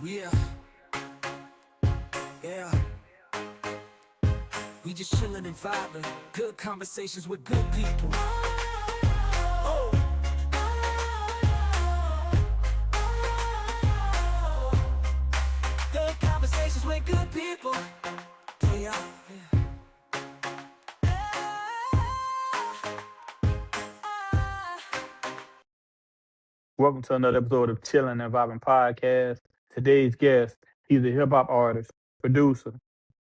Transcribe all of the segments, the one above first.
Yeah, yeah. We just chillin' and vibing. Good conversations with good people. Oh. Good conversations with good people. Yeah. Welcome to another episode of Chillin' and Vibing Podcast. Today's guest, he's a hip hop artist, producer,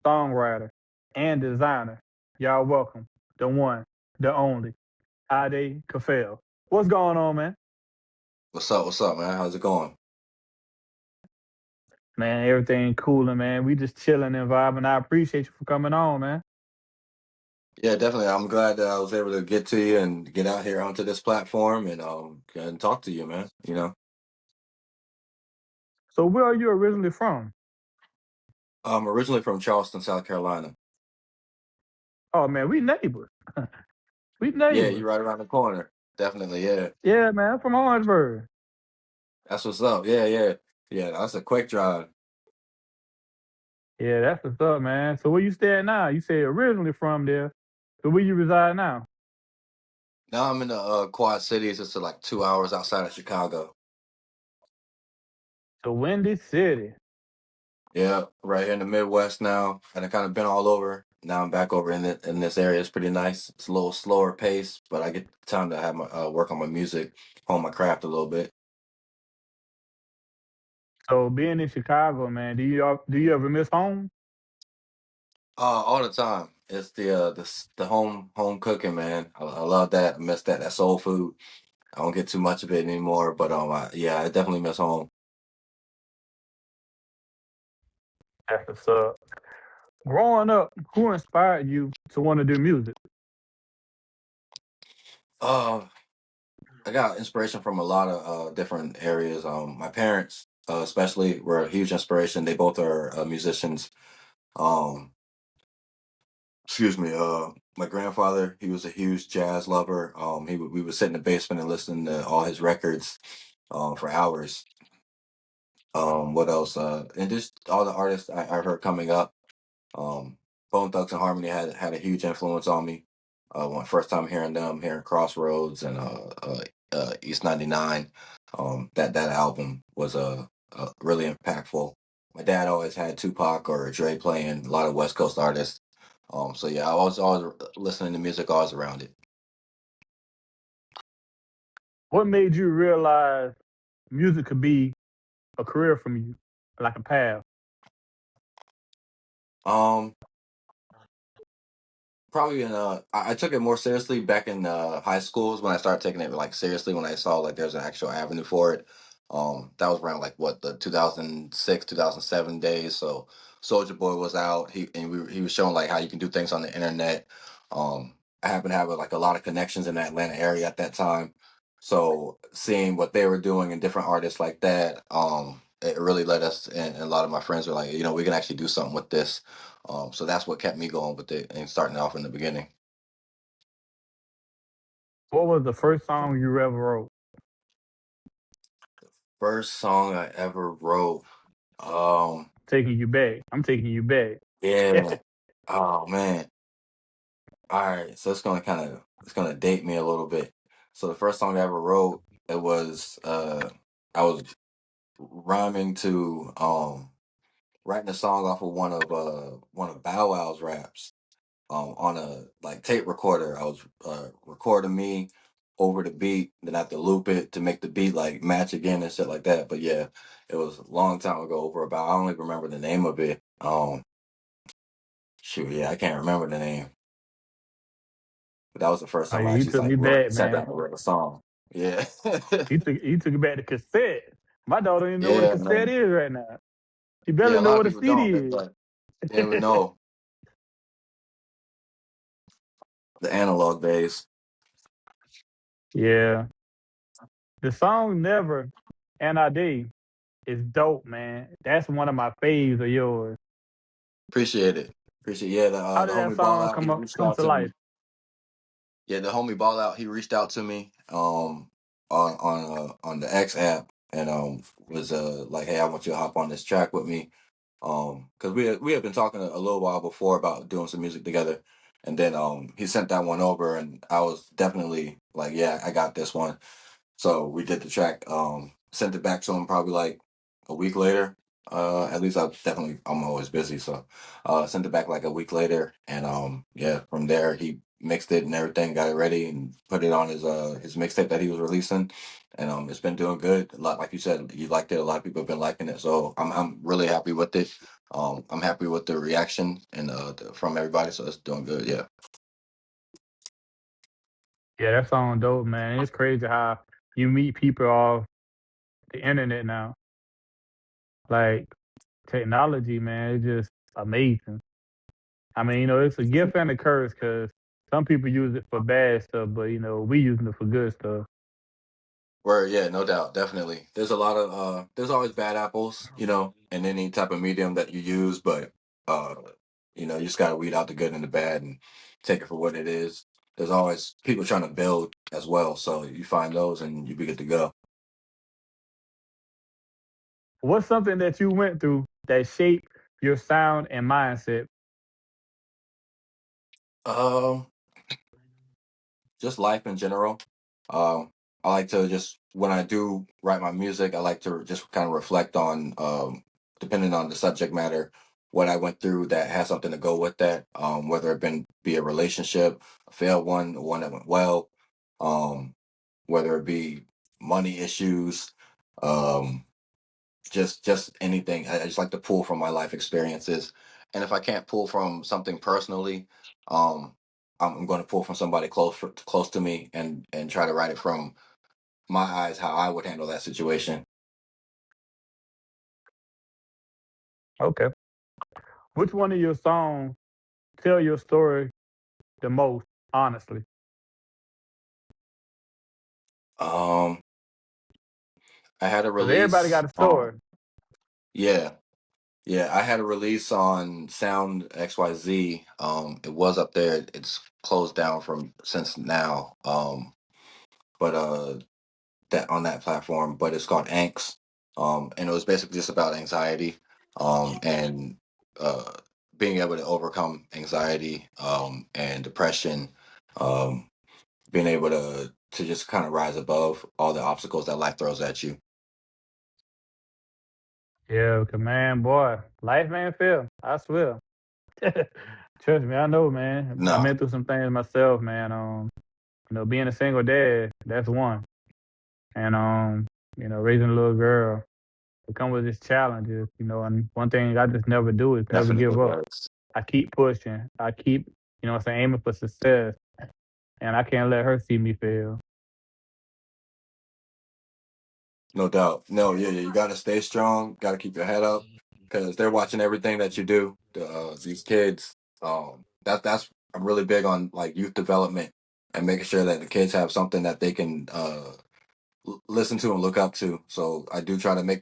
songwriter, and designer. Y'all welcome the one, the only, Ade Kafeel. What's going on, man? What's up? What's up, man? How's it going? Man, everything coolin', man. We just chilling and vibing. I appreciate you for coming on, man. Yeah, definitely. I'm glad that I was able to get to you and get out here onto this platform and talk to you, man. So where are you originally from? I'm originally from Charleston, South Carolina. Oh man, we neighbors. We Yeah, neighbors. you're right around the corner. Definitely, yeah. Yeah, man, I'm from Orangeburg. That's what's up. Yeah, yeah. Yeah, that's a quick drive. Yeah, that's what's up, man. So where you stay at now? You say originally from there. So where you reside now? Now I'm in the Quad Cities. It's like 2 hours outside of Chicago. The Windy City. Yeah, right here in the Midwest now. And I kind of been all over. Now I'm back over in this area. It's pretty nice. It's a little slower pace, but I get time to have my work on my music, hone my craft a little bit. So being in Chicago, man, do you ever miss home? All the time. It's the home cooking, man. I love that. I miss that soul food. I don't get too much of it anymore, but yeah, I definitely miss home. That's what's up. Growing up, who inspired you to want to do music? Uh, I got inspiration from a lot of different areas. My parents, especially, were a huge inspiration. They both are musicians. Um, excuse me. My grandfather, he was a huge jazz lover. We would sit in the basement and listen to all his records, for hours. What else? And just all the artists I heard coming up. Um, Bone Thugs and Harmony had a huge influence on me. When first time hearing them, hearing Crossroads and East 99. That album was really impactful. My dad always had Tupac or Dre playing, a lot of West Coast artists. So yeah, I was always listening to music, always around it. What made you realize music could be a career from you, like a path? Um, Probably I took it more seriously back in high schools when I started taking it like seriously when I saw like there's an actual avenue for it. That was around like what the 2006 2007 days. So Soldier Boy was out. He was showing like how you can do things on the internet. I happened to have like a lot of connections in the Atlanta area at that time. So seeing what they were doing and different artists like that, it really led us and a lot of my friends were like, we can actually do something with this. So that's what kept me going with it and starting off in the beginning. What was the first song you ever wrote? First song I ever wrote. Um, Taking you back. I'm taking you back. yeah. Oh man. All right. So it's gonna date me a little bit. So the first song I ever wrote, it was I was rhyming to writing a song off of one of Bow Wow's raps. On a like tape recorder. I was recording me over the beat, then I have to loop it to make the beat like match again and shit like that. But yeah, it was a long time ago. Over about I don't even remember the name of it. Shoot, yeah, I can't remember the name. But that was the first Oh, time I yeah, you actually took me like back, sat down man. and wrote a song. Yeah, You took it back to cassette. My daughter don't even know what a yeah, cassette man. is right now. She Yeah, barely a know lot of what a people don't. CD They don't even is. know the analog days. Yeah. The song Never and I Did is dope, man. That's one of my faves of yours. Appreciate it. Appreciate. Yeah, How the did that homie Ball song Out. He come up reached come out to to life? me. Yeah, the homie Ball Out, he reached out to me on the X app. and was like, hey, I want you to hop on this track with me, because we had been talking a little while before about doing some music together, and then he sent that one over, and I was definitely like, yeah, I got this one. So we did the track, sent it back to him probably like a week later. At least I'm always busy, so sent it back like a week later, and yeah, from there he mixed it and everything, got it ready, and put it on his mixtape that he was releasing, and it's been doing good. A lot, like you said, you liked it. A lot of people have been liking it, so I'm really happy with it. I'm happy with the reaction and from everybody, so it's doing good. Yeah. Yeah, that song dope, man. It's crazy how you meet people off the internet now. Like technology, man, it's just amazing. I mean, it's a gift and a curse because some people use it for bad stuff, but we using it for good stuff. Where yeah, no doubt, definitely. There's a lot of there's always bad apples, in any type of medium that you use, but uh you just gotta weed out the good and the bad and take it for what it is. There's always people trying to build as well, so you find those and you be good to go. What's something that you went through that shaped your sound and mindset? Um just life in general. I like to just when I do write my music, I like to just kind of reflect on, depending on the subject matter, what I went through that has something to go with that. Whether it be a relationship, a failed one, or one that went well, um, whether it be money issues, um, just anything. I just like to pull from my life experiences, and if I can't pull from something personally, um, I'm going to pull from somebody close to me and try to write it from my eyes how I would handle that situation. Okay. Which one of your songs tell your story the most, honestly? Um, I had a Because everybody release got a on story. yeah, yeah. I had a release on Sound XYZ. It was up there. It's closed down from since now. But that on that platform, but it's called Angst. And it was basically just about anxiety, and uh, being able to overcome anxiety, and depression, um, being able to just kind of rise above all the obstacles that life throws at you. Yeah, okay, man, boy, life ain't fair. I swear. Trust me, I know, man. I've No, been through some things myself, man. Being a single dad, that's one. And raising a little girl, it come with its challenges, and one thing I just never do is never definitely give up. does. I keep pushing. I keep, aiming for success. And I can't let her see me fail. No doubt. No, yeah, yeah. You got to stay strong. Got to keep your head up because they're watching everything that you do. These kids. That's I'm really big on like youth development and making sure that the kids have something that they can listen to and look up to. So I do try to make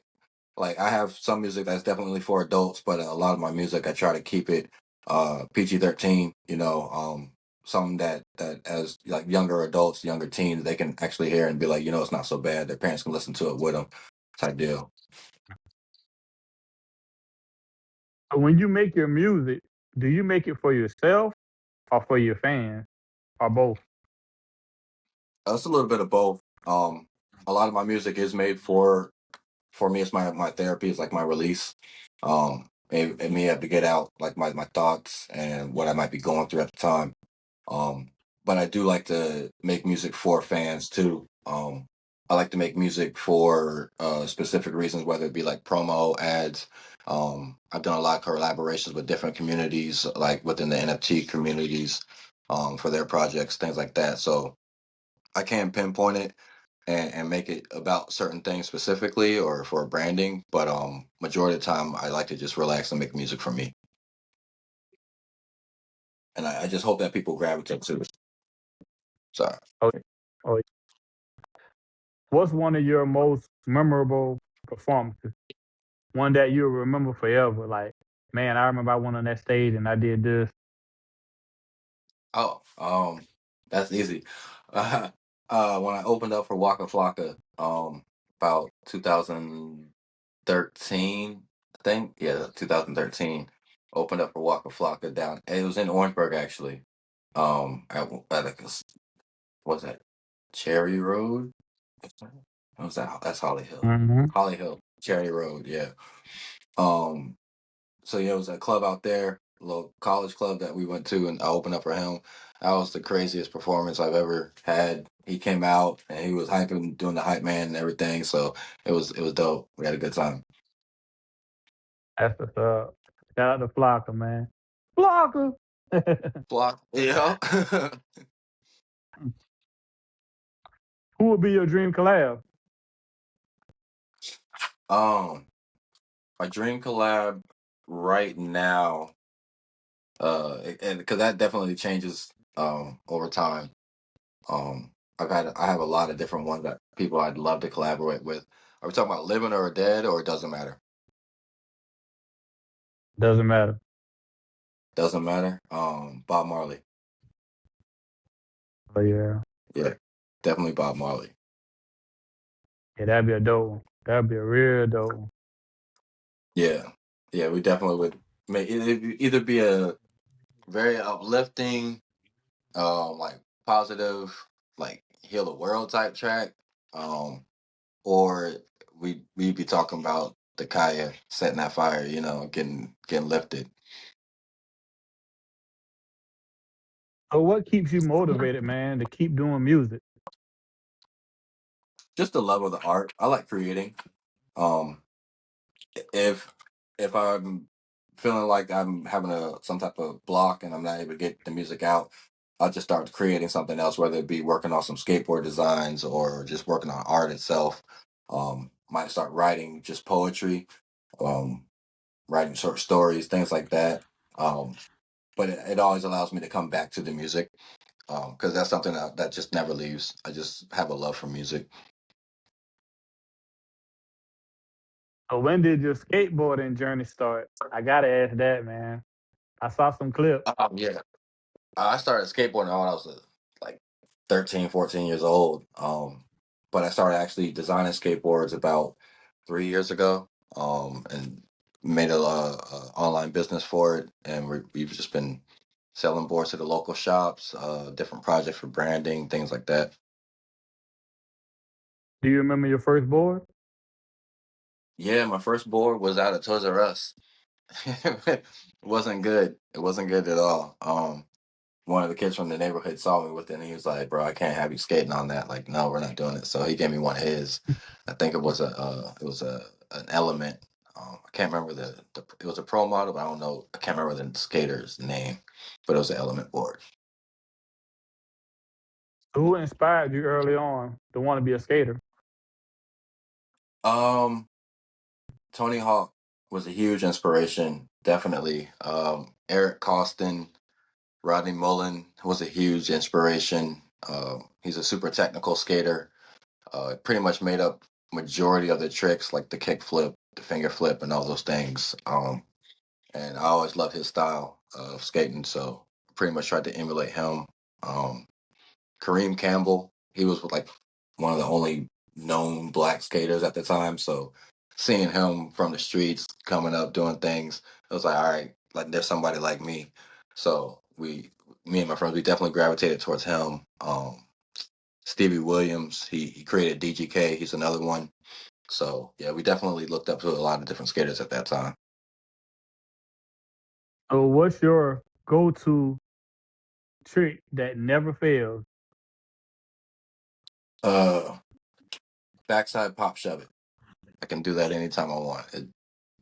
like I have some music that's definitely for adults, but a lot of my music I try to keep it PG-13. Something that as like younger adults, younger teens, they can actually hear and be like, it's not so bad. Their parents can listen to it with them, type deal. So when you make your music, do you make it for yourself or for your fans or both? It's a little bit of both. A lot of my music is made for me. It's my therapy. It's like my release. And me have to get out like my thoughts and what I might be going through at the time. Um, but I do like to make music for fans too. I like to make music for specific reasons, whether it be like promo ads. I've done a lot of collaborations with different communities, like within the NFT communities, for their projects, things like that. So I can't pinpoint it and make it about certain things specifically or for branding, but majority of the time I like to just relax and make music for me. And I just hope that people gravitate to it. Sorry. Oh, oh, what's one of your most memorable performances? One that you'll remember forever. Like, man, I remember I went on that stage and I did this. Oh, that's easy. When I opened up for Waka Flocka, about 2013, I think. Yeah, 2013. Opened up for Waka Flocka down. It was in Orangeburg actually. At like what's that? Cherry Road. What was that? That's Holly Hill. Mm-hmm. Holly Hill, Cherry Road. Yeah. Um. So yeah, it was a club out there, a little college club that we went to, and I opened up for him. That was the craziest performance I've ever had. He came out and he was hyping, doing the hype man and everything. So it was dope. We had a good time. That's what's up. Shout out to Flocka, man. Flocka. Block. Yeah. Who would be your dream collab? um, my dream collab right now, and because that definitely changes over time. Um, I have a lot of different ones that people I'd love to collaborate with. Are we talking about living or dead, or it doesn't matter? Doesn't matter. Doesn't matter. Bob Marley. But yeah. Yeah, definitely Bob Marley. Yeah, that'd be a dope one. That'd be a real dope one. Yeah, yeah, we definitely would make it either be a very uplifting, like positive, like heal the world type track, um, or we'd be talking about the Kaya setting that fire, getting lifted. So what keeps you motivated, man, to keep doing music? Just the love of the art. I like creating. Um, if if I'm feeling like I'm having some type of block and I'm not able to get the music out, I'll just start creating something else, whether it be working on some skateboard designs or just working on art itself. Might start writing just poetry, um, writing short stories, things like that. Um, but it always allows me to come back to the music because that's something that just never leaves. I just have a love for music. So when did your skateboarding journey start? I gotta ask that, man. I saw some clips. Yeah, I started skateboarding when I was like 13, 14 years old. But I started actually designing skateboards about 3 years ago. And made a online business for it, and we've just been selling boards to the local shops, different projects for branding, things like that. Do you remember your first board? Yeah, my first board was out of Toys R Us. It wasn't good. It wasn't good at all. One of the kids from the neighborhood saw me with it and he was like, "Bro, I can't have you skating on that." Like, no, we're not doing it. So he gave me one of his. I think it was a an element. I can't remember the it was a pro model, but I don't know. I can't remember the skater's name, but it was an element board. Who inspired you early on to want to be a skater? Um, Tony Hawk was a huge inspiration, definitely. Eric Costin, Rodney Mullen was a huge inspiration. He's a super technical skater. Pretty much made up majority of the tricks like the kick flip, the finger flip, and all those things. And I always loved his style of skating, so pretty much tried to emulate him. Um, Kareem Campbell, he was like one of the only known black skaters at the time, so seeing him from the streets coming up doing things, it was like, all right, like there's somebody like me. So me and my friends, we definitely gravitated towards him. Stevie Williams, he created DGK. He's another one. So yeah, we definitely looked up to a lot of different skaters at that time. So what's your go-to trick that never fails? Uh, Backside pop shove it. I can do that anytime I want.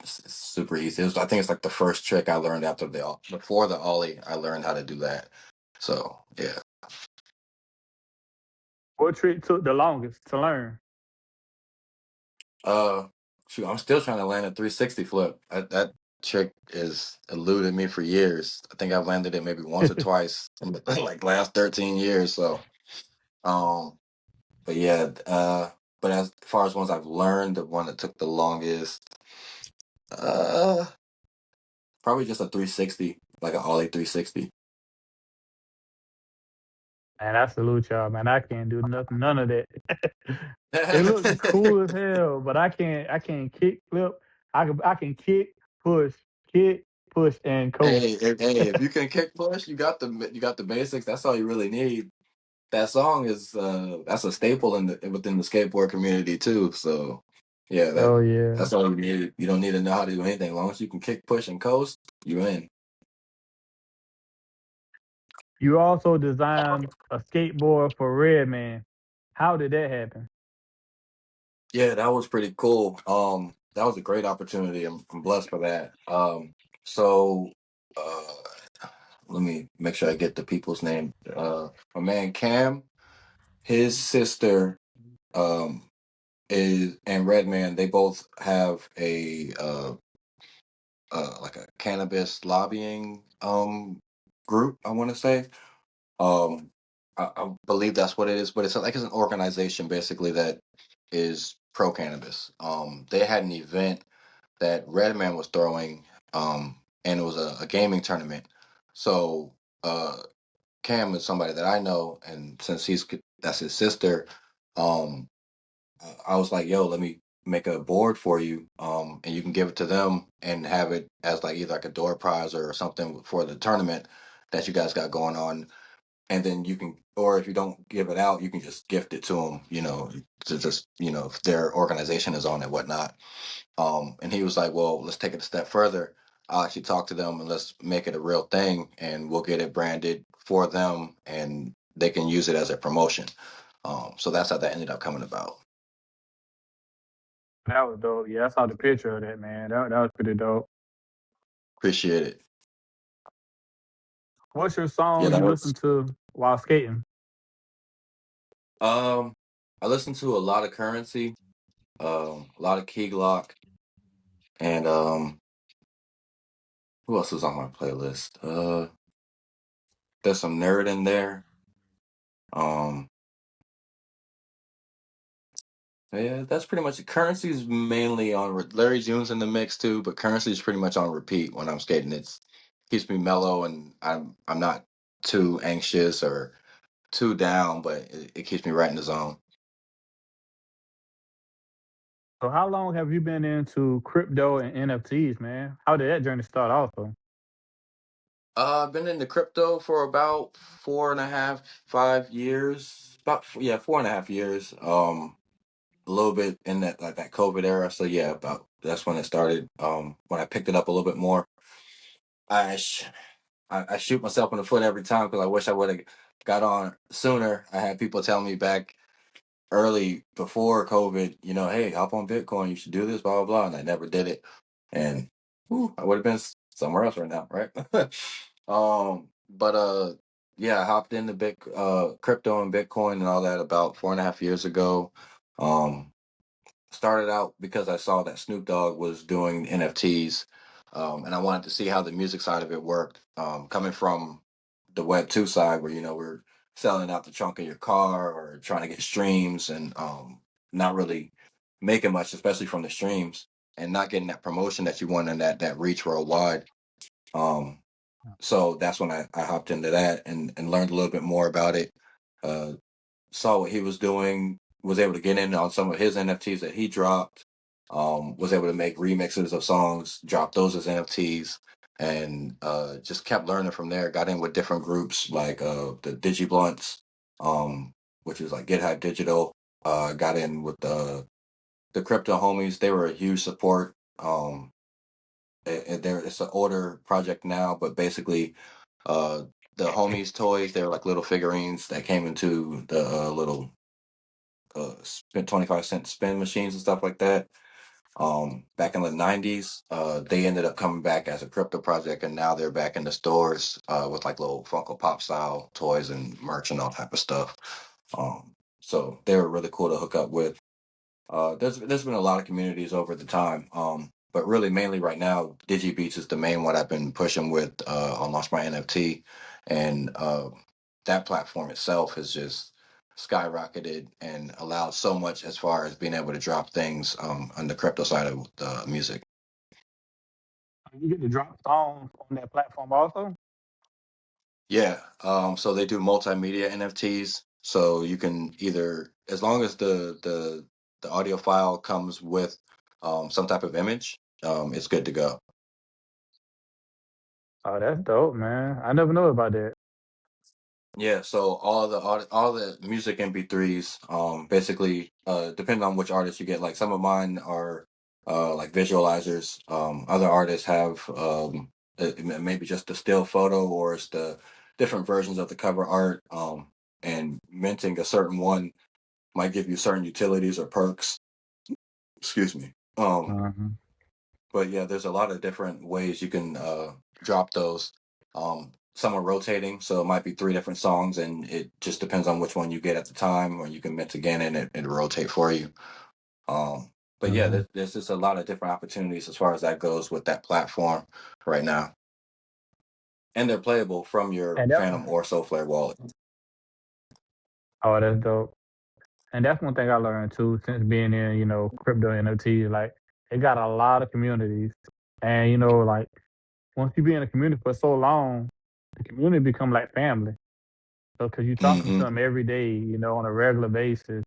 It's super easy. I think it's like the first trick I learned before the ollie. I learned how to do that. So yeah. What trick took the longest to learn? Uh, Shoot, I'm still trying to land a 360 flip. That trick is eluded me for years. I think I've landed it maybe once or twice in the like last 13 years. So um, but yeah, but as far as ones I've learned, the one that took the longest, uh, probably just a 360, like an ollie 360. And I salute y'all, man. I can't do nothing, none of that. It looks cool as hell, but I can't kick flip. I can kick, push, and coast. If you can kick push, you got the basics. That's all you really need. That song is that's a staple within the skateboard community too. So yeah, Oh yeah. that's all you need. You don't need to know how to do anything. As long as you can kick, push, and coast, you in. You also designed a skateboard for Redman. How did that happen? Yeah, that was pretty cool. That was a great opportunity. I'm blessed for that. So uh, let me make sure I get the people's name. My man Cam, his sister, um, is and Redman. They both have a like a cannabis lobbying group. I want to say. Um, I believe that's what it is, but it's an organization basically that is pro cannabis. They had an event that Redman was throwing, and it was a gaming tournament. So Cam is somebody that I know, and since that's his sister, um, I was like, "Yo, let me make a board for you, and you can give it to them and have it as like either like a door prize or something for the tournament that you guys got going on." And then you can, or if you don't give it out, you can just gift it to them, to just, if their organization is on it, whatnot. And he was like, well, let's take it a step further. I'll actually talk to them and let's make it a real thing and we'll get it branded for them and they can use it as a promotion. So that's how that ended up coming about. That was dope. Yeah, I saw the picture of that, man. That was pretty dope. Appreciate it. What's your Yeah, song that you was, listen to while skating? um, I listened to a lot of Currency, a lot of Key Glock, and who else was on my playlist? There's some Nerd in there. Um, yeah, that's pretty much it. Currency's mainly on. Larry June's in the mix too, but Currency's pretty much on repeat when I'm skating. It's keeps me mellow, and I'm not too anxious or too down, but it keeps me right in the zone. So how long have you been into crypto and NFTs, man? How did that journey start also? I've been into crypto for about 4.5, 5 years. Yeah, 4.5 years. A little bit in that like that COVID era. So yeah, about that's when it started. When I picked it up a little bit more. I sh- I shoot myself in the foot every time because I wish I would have got on sooner. I had people tell me back early before COVID, hey, hop on Bitcoin, you should do this, blah blah blah, and I never did it, and I would have been somewhere else right now, right? But yeah, I hopped into crypto and Bitcoin and all that about 4.5 years ago. Um, Started out because I saw that Snoop Dogg was doing NFTs, and I wanted to see how the music side of it worked. Coming from the Web 2 side, where we're selling out the trunk of your car or trying to get streams, and not really making much, especially from the streams, and not getting that promotion that you want and that reach worldwide. Um, so that's when I hopped into that and learned a little bit more about it. Uh, saw what he was doing, was able to get in on some of his NFTs that he dropped, was able to make remixes of songs, drop those as NFTs, and just kept learning from there. Got in with different groups like the DigiBlunts, um, which is like Get Hype Digital. Got in with the Crypto Homies. They were a huge support. It's an older project now, but basically uh, the homies toys, they were like little figurines that came into the little spent 25-cent spin machines and stuff like that. Back in the 90s, they ended up coming back as a crypto project, and now they're back in the stores with like little Funko Pop style toys and merch and all type of stuff. So they were really cool to hook up with. There's been a lot of communities over the time, but really mainly right now, DigiBeats is the main one I've been pushing with on Launch My NFT, and that platform itself has just skyrocketed and allowed so much as far as being able to drop things on the crypto side of music. You get to drop songs on that platform also? Yeah. So they do multimedia NFTs. So you can either, as long as the audio file comes with some type of image, it's good to go. Oh, that's dope, man. I never know about that. Yeah, so all the music MP3s, basically, depending on which artist you get, like some of mine are like visualizers. Other artists have maybe just a still photo or it's the different versions of the cover art. And minting a certain one might give you certain utilities or perks. Excuse me. Mhm. But yeah, there's a lot of different ways you can drop those. Some are rotating, so it might be three different songs, and it just depends on which one you get at the time, or you can mix again and it'll rotate for you. But yeah, Mhm. there's just a lot of different opportunities as far as that goes with that platform right now, and they're playable from your And that's Phantom or Soulflare wallet. oh, that's dope. And that's one thing I learned too since being in, crypto NFT. Like, it got a lot of communities, and like once you be in a community for so long, the community become like family. So, because you're talking to Hmm. them every day, on a regular basis.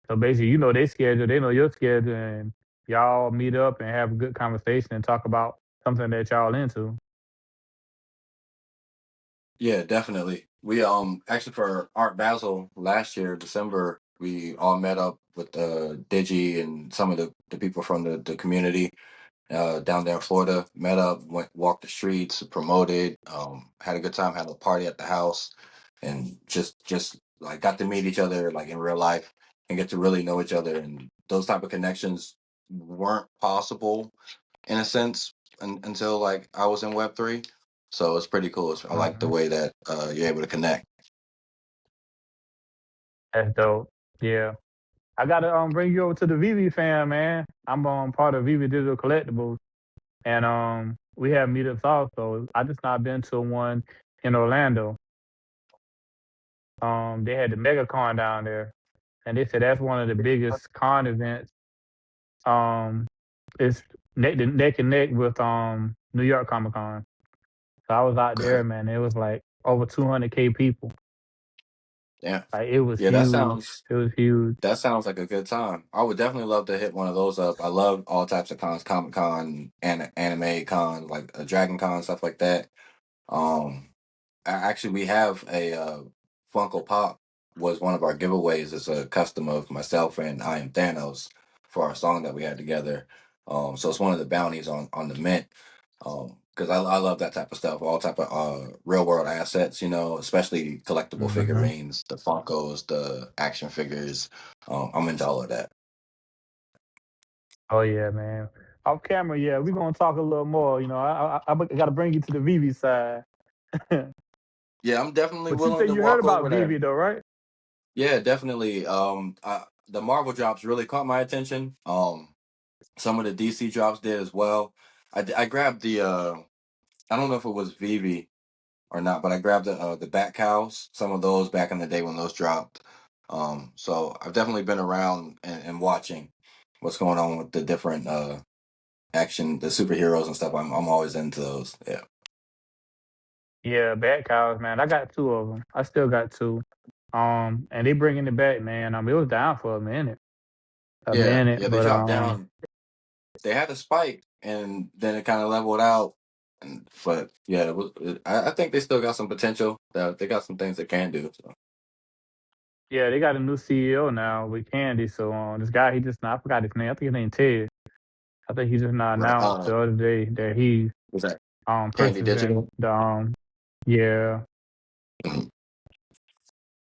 So basically, you know their schedule, they know your schedule, and y'all meet up and have a good conversation and talk about something that y'all into. Yeah, definitely. We actually for Art Basel last year, December, we all met up with Digi and some of the people from the community down there in Florida. Met up, went walked the streets, promoted, had a good time, had a party at the house, and just like got to meet each other like in real life and get to really know each other. And those type of connections weren't possible in a sense until like I was in Web3. So it's pretty cool. I like the Mhm. way that you're able to connect. That's dope. Yeah. I gotta bring you over to the Vivi fam, man. I'm part of Vivi Digital Collectibles, and we have meetups also. I just not been to one in Orlando. They had the Mega Con down there, and they said that's one of the biggest con events. Um, it's neck and neck with New York Comic Con. So I was out Okay. there, man. It was like over 200K people. Yeah. Like it was Yeah, that huge. sounds It was huge. that sounds like a good time. I would definitely love to hit one of those up. I love all types of cons, Comic Con, and anime cons, like a Dragon Con, stuff like that. Um, actually, we have a Funko Pop was one of our giveaways. It's a custom of myself and I Am Thanos for our song that we had together. So it's one of the bounties on the mint. Because I love that type of stuff, all type of real world assets, especially collectible Hmm. figurines, the Funkos, the action figures. I'm into all of that. Oh yeah, man. Off camera, yeah, we're gonna talk a little more. I got to bring you to the Vivi side. But Yeah, I'm definitely you willing said to you heard walk about over Vivi there. though, right? Yeah, definitely. The Marvel drops really caught my attention. Some of the DC drops did as well. I grabbed the I don't know if it was Vivi or not, but I grabbed the Bat Cows. Some of those back in the day when those dropped. So I've definitely been around and watching what's going on with the different action, the superheroes and stuff. I'm always into those. Yeah. Yeah, Bat Cows, man. I got two of them. I still got two. And they bringing it back, man. It was down for a Yeah, minute, yeah, they but dropped down. They had a spike, and then it kind of leveled out. But yeah, I think they still got some potential. They got some things they can do. So. yeah, they got a new CEO now with Candy. So this guy, he just I forgot his name. I think his name Ted. I think he just now Right. announced the other day that he's Was that Candy purchasing Digital? the yeah. Mhm.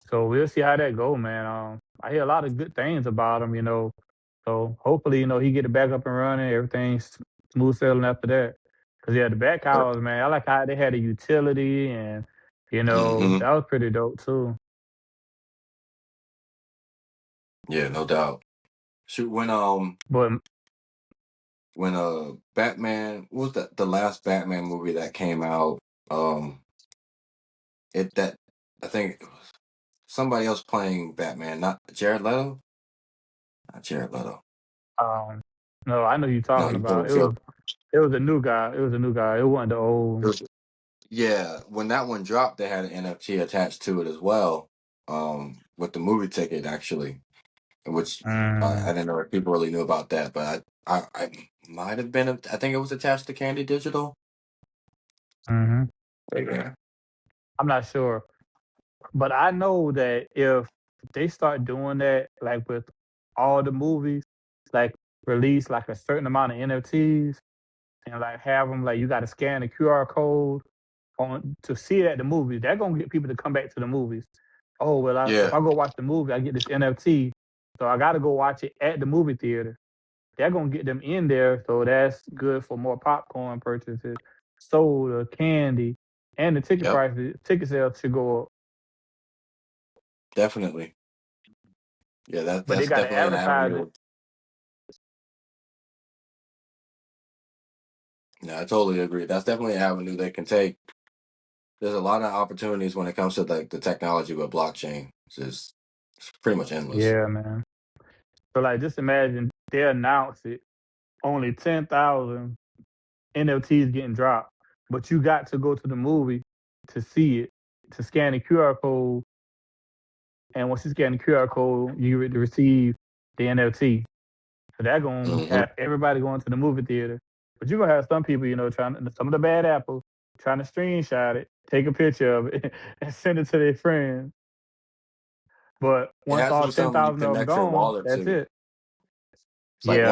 So we'll see how that go, man. I hear a lot of good things about him. So hopefully, he get it back up and running. Everything's smooth sailing after that. Cause yeah, the back hours, man. I like how they had a utility, and Mm-hmm. that was pretty dope too. Yeah, no doubt. Shoot, But when Batman, what was the last Batman movie that came out? Um, it that I think it was somebody else playing Batman, not Jared Leto, not Jared Leto. um, no, I know you're No, talking you know about. what It was a new guy. It was a new guy. It wasn't the it old. was. Yeah, when that one dropped, they had an NFT attached to it as well, with the movie ticket actually, which I Mm, didn't know if people really knew about that, but I might have been. I think it was attached to Candy Digital. hmm But yeah, I'm not sure, but I know that if they start doing that, like with all the movies, like release like a certain amount of NFTs and like have them like you got to scan the QR code on to see it at the movies. They're gonna get people to come back to the movies. Oh well, if yeah, I go watch the movie, I get this NFT, so I got to go watch it at the movie theater. They're gonna get them in there, so that's good for more popcorn purchases, soda, candy, and the ticket yep, prices. Ticket sales should go up, definitely. Yeah, but they that's got to definitely an advertise it. avenue. Yeah, I totally agree. That's definitely an avenue they can take. There's a lot of opportunities when it comes to like the technology with blockchain. It's pretty much endless. Yeah, man. So like, just imagine they announce it, only 10,000 NFTs getting dropped, but you got to go to the movie to see it, to scan the QR code, and once you scan the QR code, you receive the NFT. So that's gonna Hmm. have everybody going to the movie theater. But you're gonna have some people, trying some of the bad apples trying to screenshot it, take a picture of it, and send it to their friends. But It once has to all be something you 10,000 of them connect your gone, wallet that's to. it. It's like Yeah,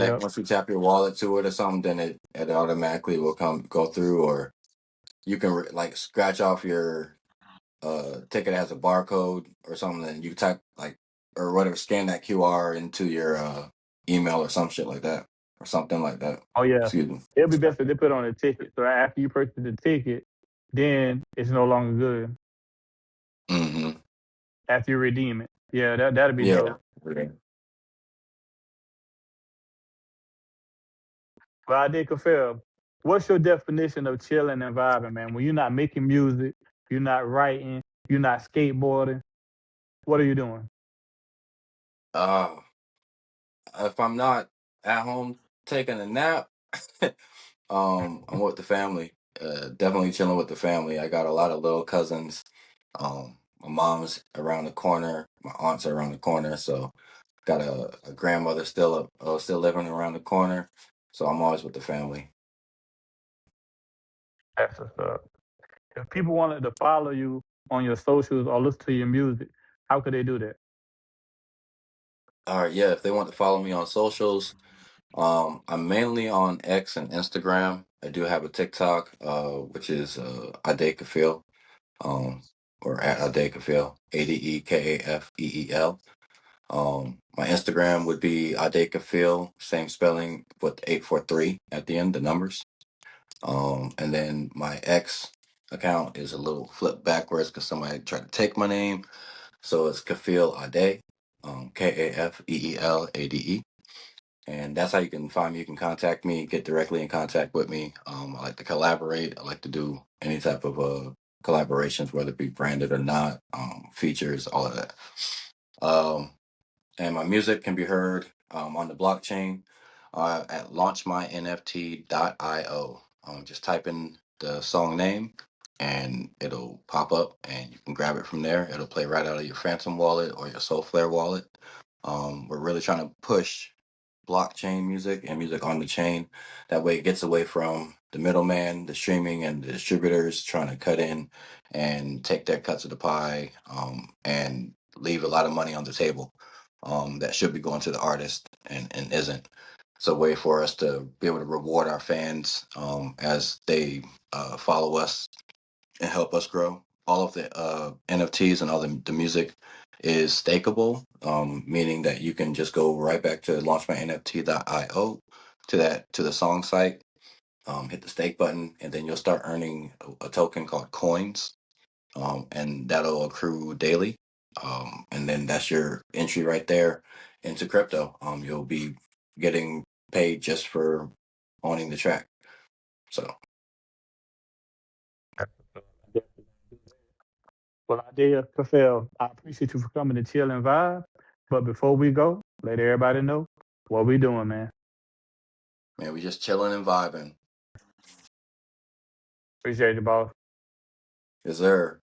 yeah. once you tap your wallet to it or something, then it automatically will go through, or you can like scratch off your ticket as a barcode or something, and you type like or whatever, scan that QR into your email or some shit like that or something like that. Oh yeah. Excuse me. It'll be best if they put on a ticket. So after you purchase the ticket, then it's no longer good Hmm. after you redeem it. Yeah, that'd be Yeah. dope. Okay. But Ade Kafeel, what's your definition of chilling and vibing, man? When you're not making music, you're not writing, you're not skateboarding, what are you doing? Uh, if I'm not at home taking a nap, I'm with the family. Definitely chilling with the family. I got a lot of little cousins. My mom's around the corner. My aunts are around the corner. So got a grandmother still living around the corner. So I'm always with the family. That's what's up. If people wanted to follow you on your socials or listen to your music, how could they do that? All right, yeah. If they want to follow me on socials, I'm mainly on X and Instagram. I do have a TikTok, which is Ade Kafeel, or at Ade Kafeel, ADEKAFEEL. My Instagram would be Ade Kafeel, same spelling with 843 at the end, the numbers. And then my X account is a little flipped backwards because somebody tried to take my name. So it's Kafeel Ade, KAFEELADE. And that's how you can find me. You can contact me, get directly in contact with me. I like to collaborate. I like to do any type of collaborations, whether it be branded or not, features, all of that. Um, and my music can be heard on the blockchain at launchmynft.io. Just type in the song name and it'll pop up and you can grab it from there. It'll play right out of your Phantom wallet or your Soulflare wallet. We're really trying to push blockchain music and music on the chain. That way it gets away from the middleman, the streaming and the distributors trying to cut in and take their cuts of the pie, and leave a lot of money on the table, that should be going to the artist and isn't. It's a way for us to be able to reward our fans, as they follow us and help us grow. All of the NFTs and all the music is stakeable, meaning that you can just go right back to launchmynft.io to the song site, hit the stake button, and then you'll start earning a token called coins, and that'll accrue daily. And then that's your entry right there into crypto. You'll be getting paid just for owning the track. So Well, Ade Kafeel, I appreciate you for coming to chill and vibe. But before we go, let everybody know what we doing, man. man, we just chilling and vibing. Appreciate you, boss. Yes, sir.